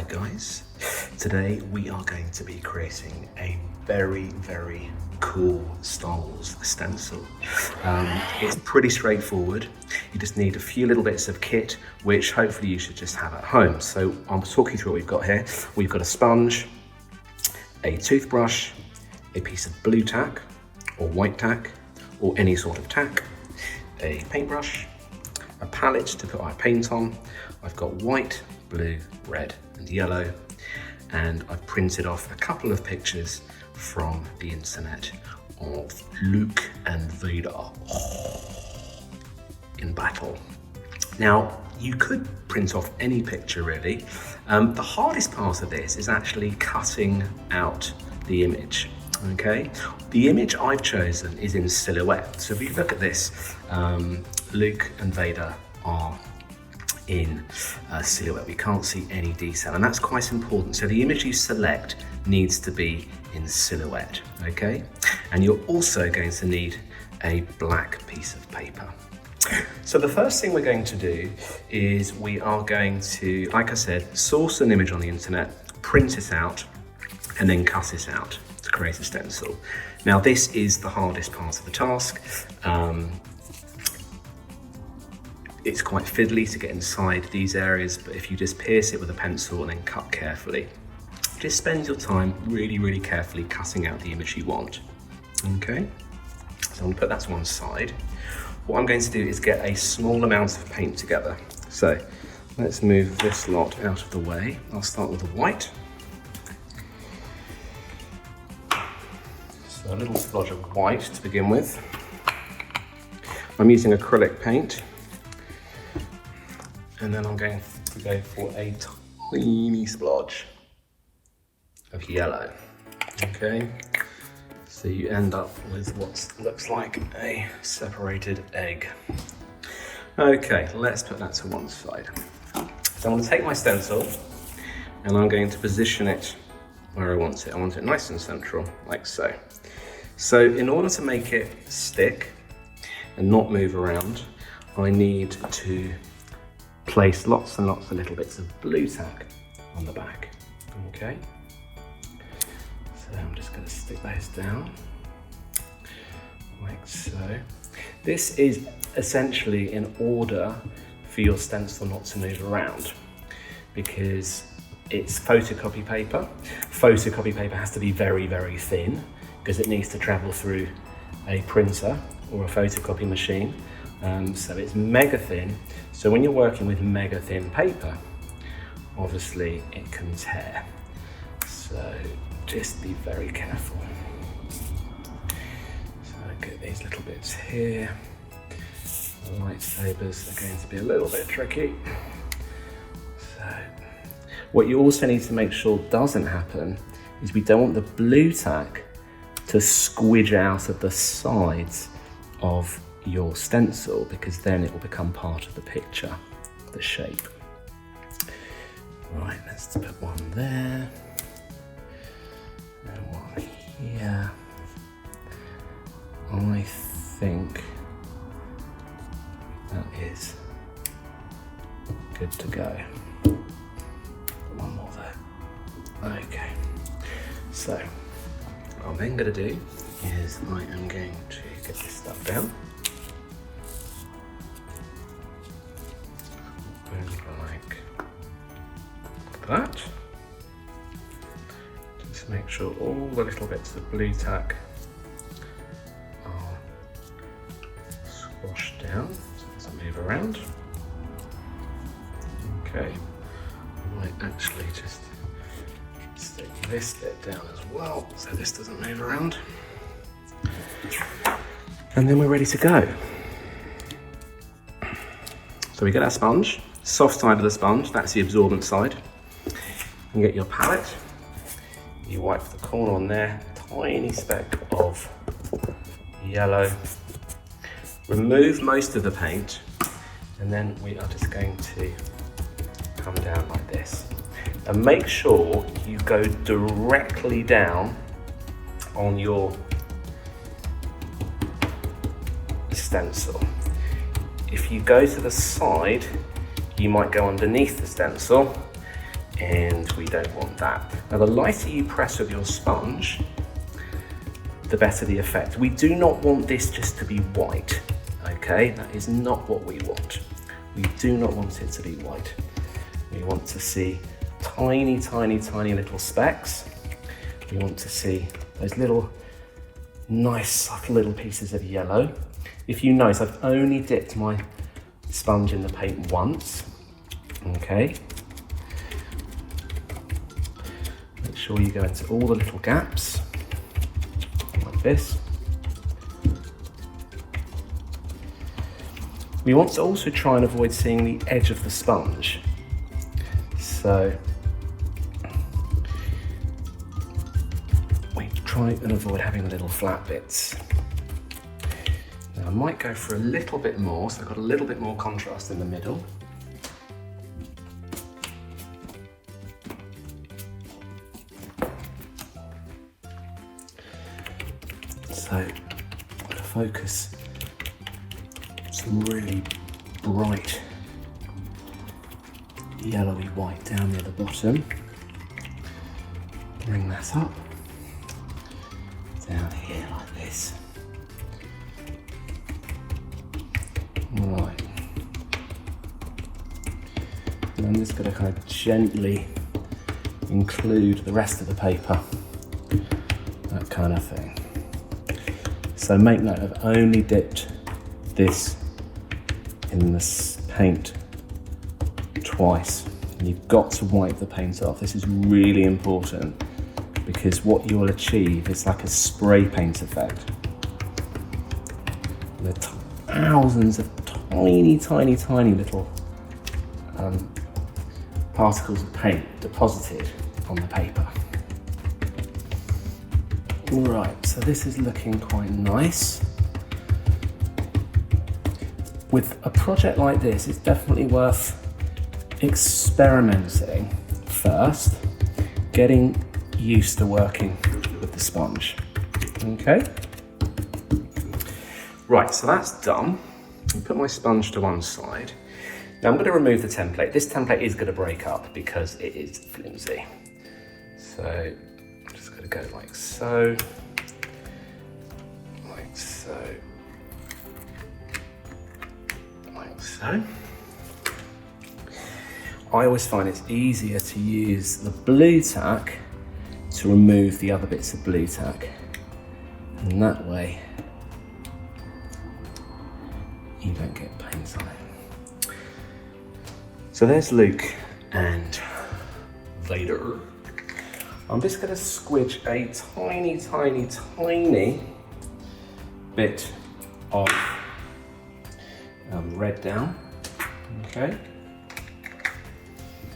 guys, today we are going to be creating a very cool Star Wars stencil. It's pretty straightforward. You just need a few little bits of kit which hopefully you should just have at home. So I'll talk you through what we've got here. We've got a sponge, a toothbrush, a piece of blue tack or white tack or any sort of tack, a paintbrush, a palette to put our paint on. I've got white, blue, red and yellow, and I've printed off a couple of pictures from the internet of Luke and Vader in battle. Now, you could print off any picture really. The hardest part of this is actually cutting out the image. Okay, the image I've chosen is in silhouette. So if you look at this, Luke and Vader are in silhouette. We can't see any detail, and that's quite important. So the image you select needs to be in silhouette, okay? And you're also going to need a black piece of paper. So the first thing we're going to do is we are going to, like I said, source an image on the internet, print it out, and then cut it out to create a stencil. Now this is the hardest part of the task. It's quite fiddly to get inside these areas, but if you just pierce it with a pencil and then cut carefully, just spend your time really carefully cutting out the image you want. Okay, so I'm gonna put that to one side. What I'm going to do is get a small amount of paint together. So let's move this lot out of the way. I'll start with the white. So a little splodge of white to begin with. I'm using acrylic paint. And then I'm going to go for a tiny splodge of yellow. Okay, so you end up with what looks like a separated egg. Okay, let's put that to one side. So I'm going to take my stencil and I'm going to position it where I want it. I want it nice and central, like so. So in order to make it stick and not move around, I need to place lots and lots of little bits of blue tack on the back. Okay, so I'm just going to stick those down like so. This is essentially in order for your stencil not to move around, because it's photocopy paper. Photocopy paper has to be very thin because it needs to travel through a printer or a photocopy machine. So it's mega thin. So when you're working with mega thin paper, obviously it can tear. So just be very careful. So I get these little bits here. The lightsabers are going to be a little bit tricky. So what you also need to make sure doesn't happen is we don't want the blue tack to squidge out of the sides of your stencil, because then it will become part of the picture, the shape. Right, let's put one there and one here. I think that is good to go. One more there. Okay, so what I'm then going to do is I am going to get this stuff down. Like that. Just make sure all the little bits of blue tack are squashed down so it doesn't move around. Okay, I might actually just stick this bit down as well so this doesn't move around. And then we're ready to go. So we get our sponge, soft side of the sponge, that's the absorbent side. You get your palette, you wipe the corner on there, tiny speck of yellow, remove most of the paint, and then we are just going to come down like this. And make sure you go directly down on your stencil. If you go to the side, you might go underneath the stencil. and we don't want that. Now, the lighter you press with your sponge, the better the effect. We do not want this just to be white, okay? That is not what we want. We do not want it to be white. We want to see tiny, tiny, tiny little specks. We want to see those little, nice, subtle little pieces of yellow. If you notice, I've only dipped my sponge in the paint once, okay? Make sure you go into all the little gaps, like this. We want to also try and avoid seeing the edge of the sponge. So we try and avoid having the little flat bits. Now I might go for a little bit more, so I've got a little bit more contrast in the middle. So I'm going to focus some really bright yellowy white down near the bottom. Bring that up, down here like this. Right. And I'm just going to kind of gently include the rest of the paper, that kind of thing. So make note, I've only dipped this in the paint twice. And you've got to wipe the paint off. This is really important because what you'll achieve is like a spray paint effect. There are thousands of tiny, tiny, tiny little particles of paint deposited on the paper. Right, so this is looking quite nice. With a project like this, it's definitely worth experimenting first, getting used to working with the sponge. Okay? Right, so that's done. I'll put my sponge to one side. Now I'm going to remove the template. This template is going to break up because it is flimsy. So I'm just going to go like so, like so. So, I always find it's easier to use the blue tack to remove the other bits of blue tack. And that way, you don't get paint on it. So there's Luke and Vader. I'm just going to squidge a tiny, tiny, tiny bit of red down, okay,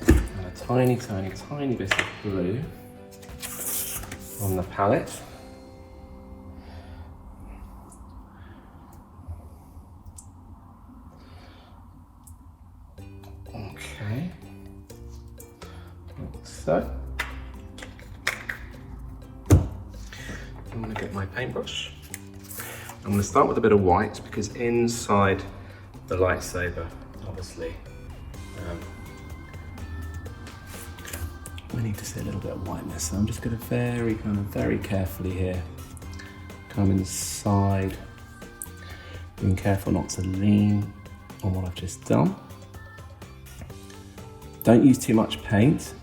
and a tiny, tiny, tiny bit of blue on the palette. Okay, like so. I'm going to get my paintbrush. I'm going to start with a bit of white because inside the lightsaber, obviously, we need to see a little bit of whiteness. So I'm just going to very carefully here come inside, being careful not to lean on what I've just done. Don't use too much paint.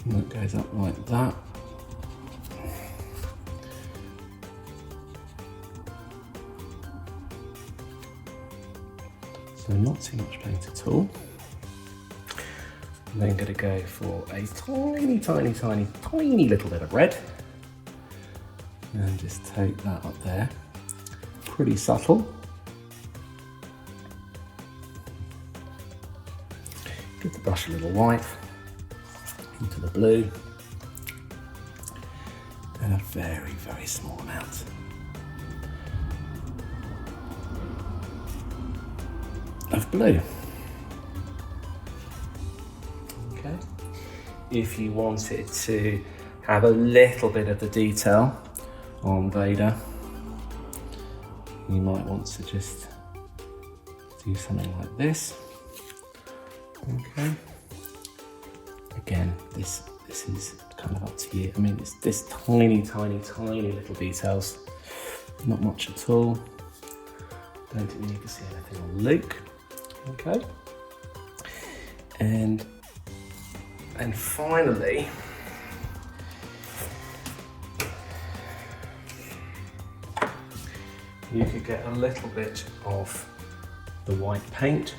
And that goes up like that. So not too much paint at all. I'm then going to go for a tiny, tiny, tiny, tiny little bit of red. And just take that up there. Pretty subtle. Give the brush a little white into the blue. And a very, very small amount of blue. Okay. If you wanted to have a little bit of the detail on Vader, you might want to just do something like this. Okay. again, this is kind of up to you. I mean, it's this tiny, tiny, tiny little details. Not much at all. Don't think you can see anything on Luke. Okay. And finally, you could get a little bit of the white paint.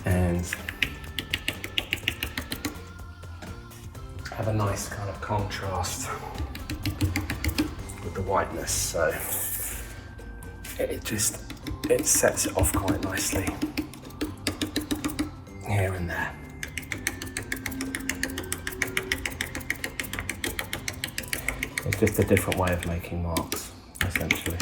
And have a nice kind of contrast with the whiteness, so it sets it off quite nicely here and there. It's just a different way of making marks, essentially.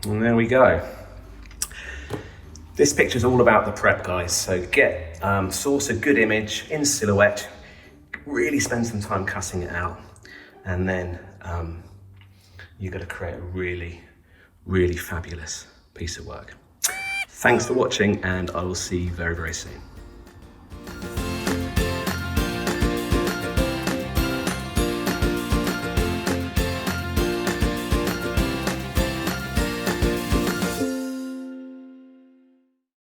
And there we go. This picture is all about the prep, guys. So source a good image in silhouette, really spend some time cutting it out, and then you're going to create a really, really fabulous piece of work. Thanks for watching, and I will see you very, very soon.